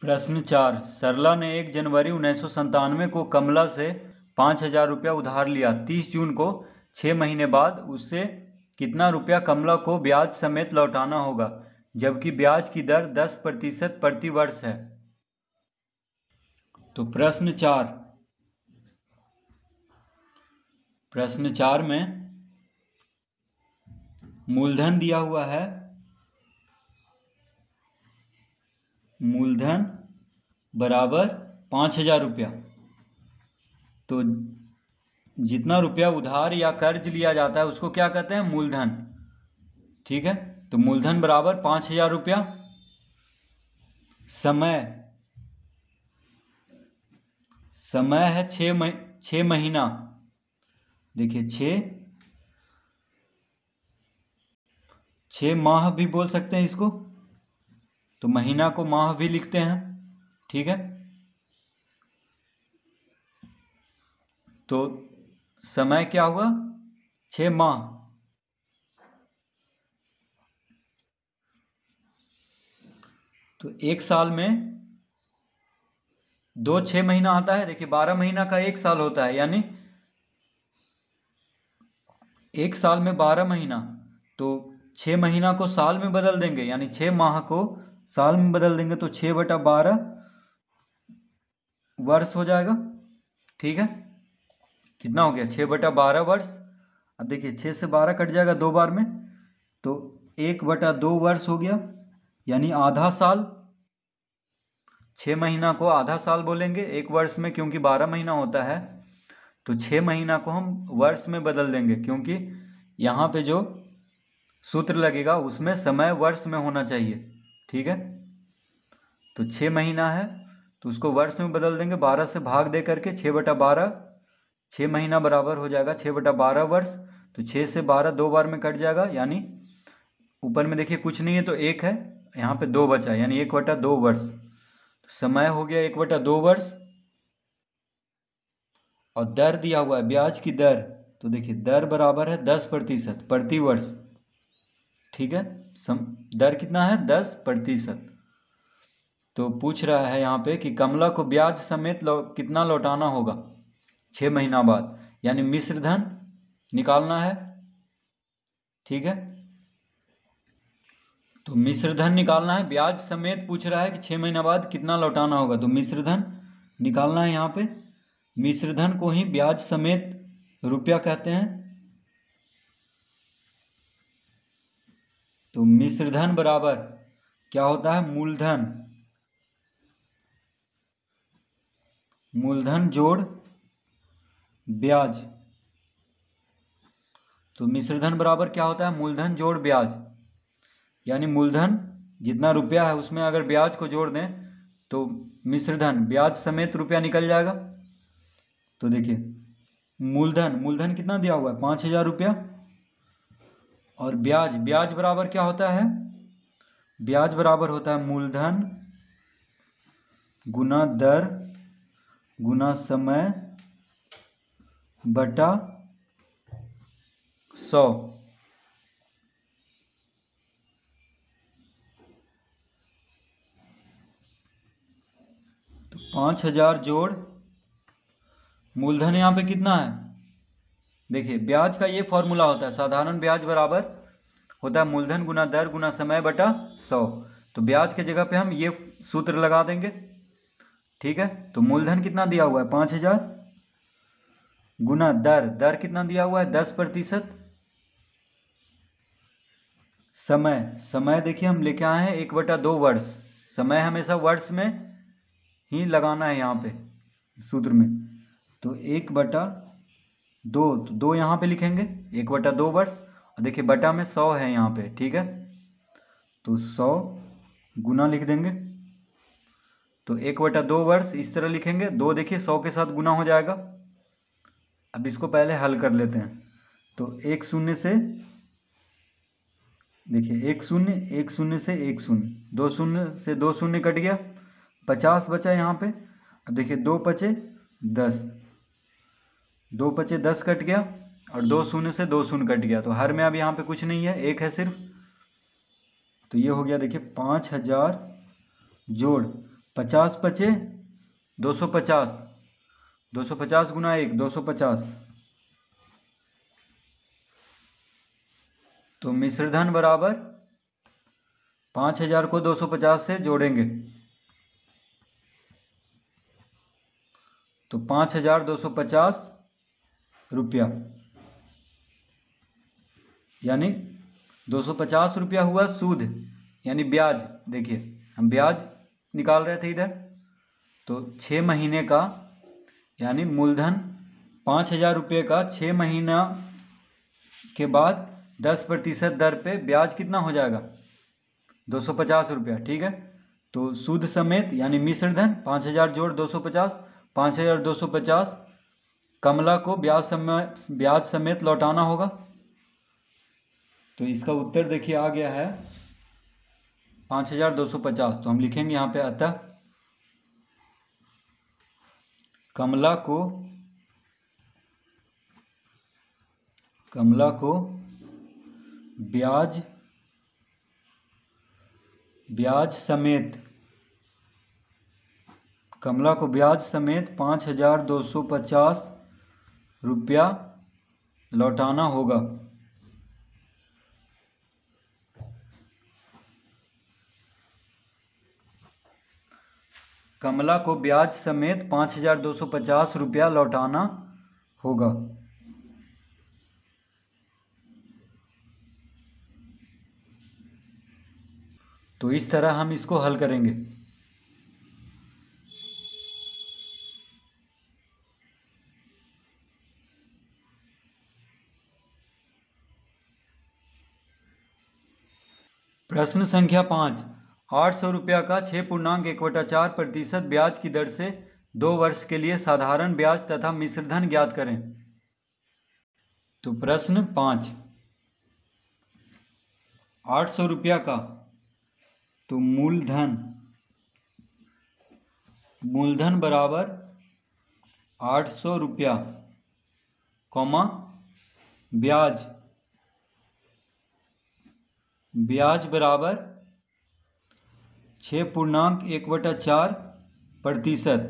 प्रश्न 4। सरला ने 1 जनवरी 1997 को कमला से 5,000 रुपया उधार लिया। 30 जून को 6 महीने बाद उससे कितना रुपया कमला को ब्याज समेत लौटाना होगा, जबकि ब्याज की दर 10% प्रति वर्ष है। तो प्रश्न 4 में मूलधन दिया हुआ है। मूलधन बराबर 5,000 रुपया। तो जितना रुपया उधार या कर्ज लिया जाता है उसको क्या कहते हैं? मूलधन। ठीक है, तो मूलधन बराबर 5,000 रुपया। समय है 6 महीना। देखिए 6 माह भी बोल सकते हैं इसको, तो महीना को माह भी लिखते हैं। ठीक है, तो समय क्या हुआ? 6 माह। तो एक साल में 2 6 महीना आता है। देखिए 12 महीना का एक साल होता है, यानी एक साल में 12 महीना। तो 6 महीना को साल में बदल देंगे, यानी 6 माह को साल में बदल देंगे, तो 6/12 वर्ष हो जाएगा। ठीक है, कितना हो गया? 6/12 वर्ष। अब देखिए 6 से 12 कट जाएगा 2 बार में, तो 1/2 वर्ष हो गया, यानी आधा साल। 6 महीना को आधा साल बोलेंगे एक वर्ष में, क्योंकि 12 महीना होता है। तो 6 महीना को हम वर्ष में बदल देंगे, क्योंकि यहाँ पे जो सूत्र लगेगा उसमें समय वर्ष में होना चाहिए। ठीक है, तो 6 महीना है तो उसको वर्ष में बदल देंगे, 12 से भाग दे करके 6/12। 6 महीना बराबर हो जाएगा 6/12 वर्ष। तो 6 से 12 2 बार में कट जाएगा, यानी ऊपर में देखिए कुछ नहीं है तो 1 है, यहाँ पे 2 बचा, यानी 1/2 वर्ष। तो समय हो गया 1/2 वर्ष। और दर दिया हुआ है, ब्याज की दर। तो देखिए दर बराबर है 10% प्रति वर्ष। ठीक है, दर कितना है? 10%। तो पूछ रहा है यहाँ पे कि कमला को ब्याज समेत कितना लौटाना होगा 6 महीना बाद, यानी मिश्र धन निकालना है। ठीक है, तो मिश्र धन निकालना है। ब्याज समेत पूछ रहा है कि 6 महीना बाद कितना लौटाना होगा, तो मिश्र धन निकालना है। यहाँ पे मिश्र धन को ही ब्याज समेत रुपया कहते हैं। तो मिश्र धन बराबर क्या होता है? मूलधन जोड़ ब्याज। तो मिश्र धन बराबर क्या होता है? मूलधन जोड़ ब्याज, यानी मूलधन जितना रुपया है उसमें अगर ब्याज को जोड़ दें तो मिश्र धन ब्याज समेत रुपया निकल जाएगा। तो देखिए मूलधन कितना दिया हुआ है? 5,000 रुपया। और ब्याज बराबर क्या होता है? ब्याज बराबर होता है मूलधन गुना दर गुना समय बटा 100। तो 5,000 जोड़ मूलधन यहाँ पे कितना है? देखिए ब्याज का ये फॉर्मूला होता है, साधारण ब्याज बराबर होता है मूलधन गुना दर गुना समय बटा 100। तो ब्याज के जगह पे हम ये सूत्र लगा देंगे। ठीक है, तो मूलधन कितना दिया हुआ है? 5,000 गुना दर कितना दिया हुआ है? 10%। समय देखिए हम लेके आए हैं 1/2 वर्ष। समय हमेशा वर्ष में ही लगाना है यहाँ पे सूत्र में। तो 1/2, तो 2 यहाँ पे लिखेंगे 1/2 वर्ष। और देखिए बटा में 100 है यहाँ पे। ठीक है, तो 100 गुना लिख देंगे, तो 1/2 वर्ष इस तरह लिखेंगे। 2 देखिए 100 के साथ गुना हो जाएगा। अब इसको पहले हल कर लेते हैं। तो 1 0 से देखिए 1 0 1 0 से 1 0, 2 0 से 2 0 कट गया, 50 बचा यहाँ पे। अब देखिए 2 पचे 10, 2 पचे 10 कट गया, और 2 0 से 2 0 कट गया। तो हर में अब यहाँ पे कुछ नहीं है, 1 है सिर्फ। तो ये हो गया देखिए 5,000 जोड़ 50 बचे 250, 250 गुना 1 250। तो मिश्रधन बराबर 5000 को 250 से जोड़ेंगे तो 5250 रुपया, यानी 250 रुपया हुआ सूद यानी ब्याज। देखिए हम ब्याज निकाल रहे थे इधर, तो 6 महीने का यानी मूलधन 5000 रुपये का 6 महीना के बाद 10% दर पे ब्याज कितना हो जाएगा 250 रुपया। ठीक है, तो सूद समेत यानी मिश्रधन 5000 जोड़ 250, 5250 कमला को ब्याज समेत लौटाना होगा। तो इसका उत्तर देखिए आ गया है 5250। तो हम लिखेंगे यहाँ पे अतः कमला को ब्याज समेत 5250 रुपया लौटाना होगा। कमला को ब्याज समेत 5250 रुपया लौटाना होगा। तो इस तरह हम इसको हल करेंगे। प्रश्न संख्या 5, 800 रुपया का 6.1/4% ब्याज की दर से 2 वर्ष के लिए साधारण ब्याज तथा मिश्रधन ज्ञात करें। तो प्रश्न 5, 800 रुपया का, तो मूलधन बराबर 800 रुपया कॉमा ब्याज बराबर 6.1/4%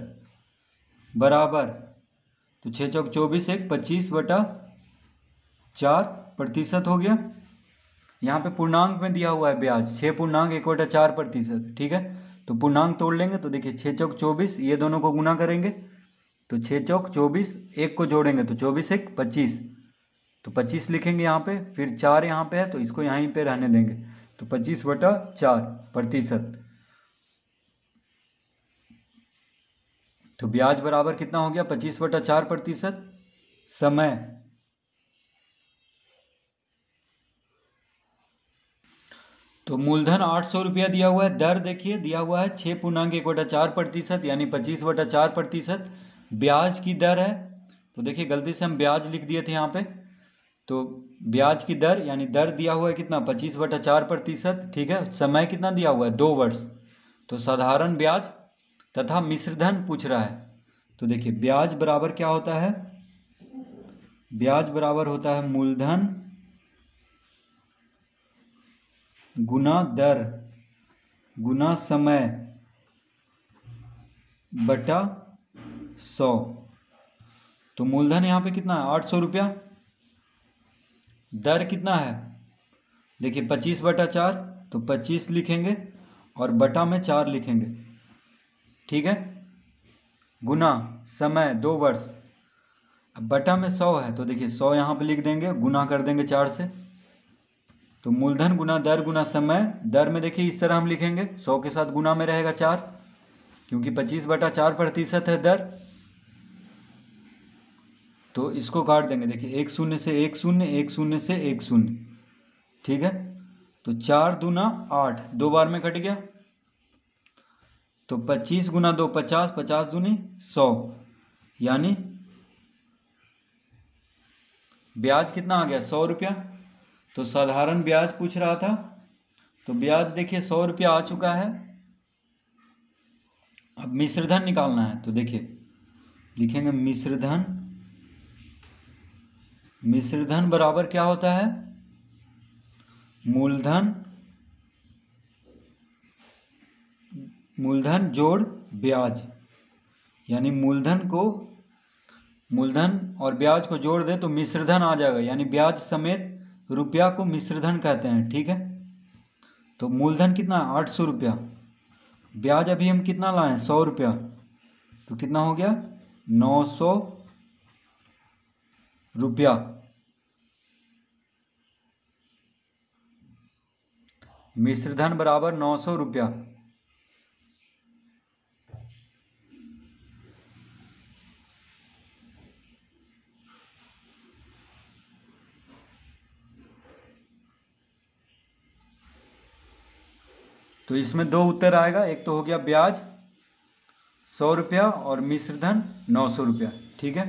बराबर, तो 6 चौक 24 एक 25/4% हो गया। यहाँ पे पूर्णांक में दिया हुआ है ब्याज 6.1/4%। ठीक है, तो पूर्णांक तोड़ लेंगे तो देखिए 6 चौक 24, ये दोनों को गुना करेंगे तो 6 चौक 24, एक को जोड़ेंगे तो 24 एक 25, तो 25 लिखेंगे यहाँ पे, फिर 4 यहाँ पे है तो इसको यहीं पे रहने देंगे, तो 25/4%। तो ब्याज बराबर कितना हो गया 25/4%। समय, तो मूलधन 800 रुपया दिया हुआ है, दर देखिए दिया हुआ है 6.1/4% यानी 25/4%। ब्याज की दर है, तो देखिए गलती से हम ब्याज लिख दिए थे यहाँ पे, तो ब्याज की दर यानी दर दिया हुआ है कितना 25/4%। ठीक है, समय कितना दिया हुआ है 2 वर्ष, तो साधारण ब्याज तथा मिश्रधन पूछ रहा है। तो देखिए ब्याज बराबर क्या होता है, ब्याज बराबर होता है मूलधन गुना दर गुना समय बटा 100। तो मूलधन यहाँ पे कितना है 800 रुपया, दर कितना है देखिए 25/4, तो 25 लिखेंगे और बटा में 4 लिखेंगे। ठीक है, गुना समय 2 वर्ष, अब बटा में 100 है तो देखिए 100 यहाँ पे लिख देंगे, गुना कर देंगे 4 से। तो मूलधन गुना दर गुना समय, दर में देखिए इस तरह हम लिखेंगे 100 के साथ गुना में रहेगा 4, क्योंकि 25/4% है दर, तो इसको काट देंगे। देखिए 1 0 से 1 0, 1 0 से 1 0। ठीक है, तो 4 दूना 8, 2 बार में कट गया, तो 25 गुना 2 50, 50 दूनी 100, यानी ब्याज कितना आ गया 100 रुपया। तो साधारण ब्याज पूछ रहा था, तो ब्याज देखिए 100 रुपया आ चुका है। अब मिश्रधन निकालना है, तो देखिए लिखेंगे मिश्रधन बराबर क्या होता है मूलधन जोड़ ब्याज, यानी मूलधन और ब्याज को जोड़ दे तो मिश्रधन आ जाएगा, यानी ब्याज समेत रुपया को मिश्रधन कहते हैं। ठीक है, तो मूलधन कितना है 800 रुपया, ब्याज अभी हम कितना लाए 100 रुपया, तो कितना हो गया 900 रुपया। मिश्रधन बराबर 900 रुपया। तो इसमें दो उत्तर आएगा, एक तो हो गया ब्याज 100 रुपया और मिश्रधन 900 रुपया। ठीक है।